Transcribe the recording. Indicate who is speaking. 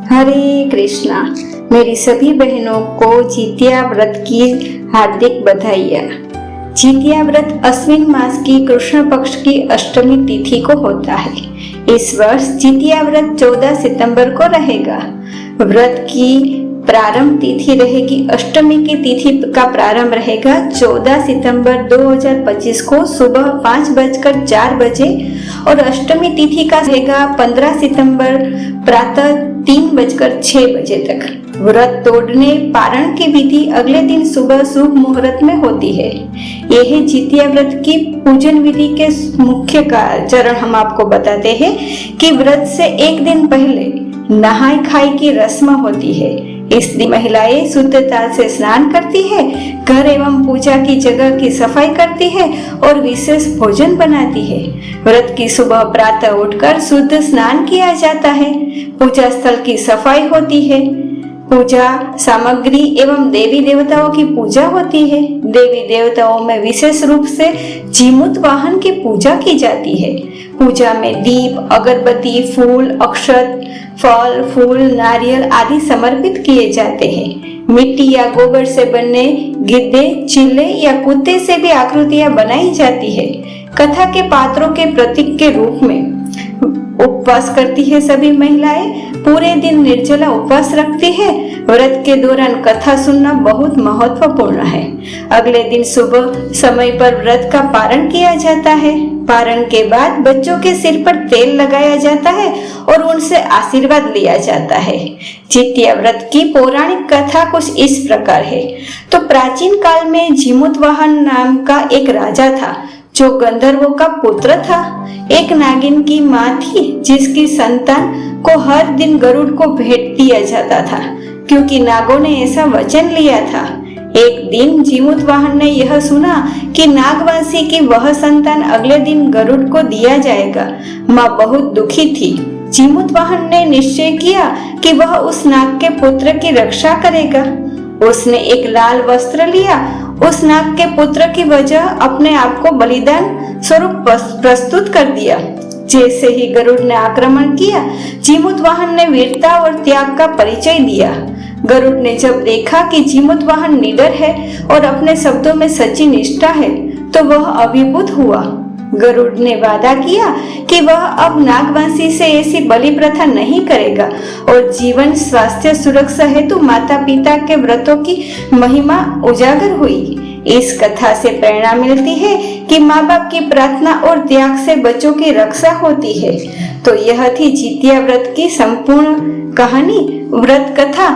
Speaker 1: हरे कृष्णा। मेरी सभी बहनों को जितिया व्रत की हार्दिक बधाइयाँ। जितिया व्रत अश्विन मास की कृष्ण पक्ष की अष्टमी तिथि को होता है। इस वर्ष जितिया व्रत 14 सितंबर को रहेगा। व्रत की प्रारंभ तिथि रहेगी, अष्टमी की तिथि का प्रारंभ रहेगा 14 सितंबर 2025 को सुबह 5:04 और अष्टमी तिथि का रहेगा 15 सितंबर प्रातः 3:06 तक। व्रत तोड़ने पारण की विधि अगले दिन सुबह शुभ मुहूर्त में होती है। यह जितिया व्रत की पूजन विधि के मुख्य चरण हम आपको बताते हैं कि व्रत से एक दिन पहले नहाई खाई की रस्म होती है। इस दिन महिलाएं शुद्धता से स्नान करती है, घर एवं पूजा की जगह की सफाई करती है और विशेष भोजन बनाती है। व्रत की सुबह प्रातः उठकर शुद्ध स्नान किया जाता है। पूजा स्थल की सफाई होती है। पूजा सामग्री एवं देवी देवताओं की पूजा होती है। देवी देवताओं में विशेष रूप से जीमूत वाहन की पूजा की जाती है। पूजा में दीप, अगरबत्ती, फूल, अक्षत, फल, फूल, नारियल आदि समर्पित किए जाते हैं। मिट्टी या गोबर से बने गिद्धे, चिल्ले या कुत्ते से भी आकृतियां बनाई जाती है। कथा के पात्रों के प्रतीक के रूप में उपवास करती है सभी महिलाएं। पूरे दिन निर्जला उपवास रखती है। व्रत के दौरान कथा सुनना बहुत महत्वपूर्ण है। अगले दिन सुबह समय पर व्रत का पारण किया जाता है। पारण के बाद बच्चों के सिर पर तेल लगाया जाता है और उनसे आशीर्वाद लिया जाता है। जितिया व्रत की पौराणिक कथा कुछ इस प्रकार है। तो प्राचीन काल में जीमूतवाहन नाम का एक राजा था जो गंधर्वों का पुत्र था। एक नागिन की माँ थी जिसकी संतान को हर दिन गरुड़ को भेंट दिया जाता था, क्योंकि नागों ने ऐसा वचन लिया था। एक दिन जीमूतवाहन ने यह सुना कि नागवंशी की वह संतान अगले दिन गरुड़ को दिया जाएगा। माँ बहुत दुखी थी। जीमूतवाहन ने निश्चय किया कि वह उस नाग के पुत्र की रक्षा करेगा। उसने एक लाल वस्त्र लिया। उस नाग के पुत्र की वजह अपने आप को बलिदान स्वरूप प्रस्तुत कर दिया। जैसे ही गरुड़ ने आक्रमण किया, जीमूतवाहन ने वीरता और त्याग का परिचय दिया। गरुड़ ने जब देखा कि जीमूतवाहन निडर है और अपने शब्दों में सच्ची निष्ठा है, तो वह अभिभूत हुआ। गरुड़ ने वादा किया कि वह अब नागवंशी से ऐसी बलि प्रथा नहीं करेगा और जीवन स्वास्थ्य सुरक्षा हेतु माता पिता के व्रतों की महिमा उजागर हुई। इस कथा से प्रेरणा मिलती है कि माँ बाप की प्रार्थना और त्याग से बच्चों की रक्षा होती है। तो यह थी जितिया व्रत की संपूर्ण कहानी, व्रत कथा।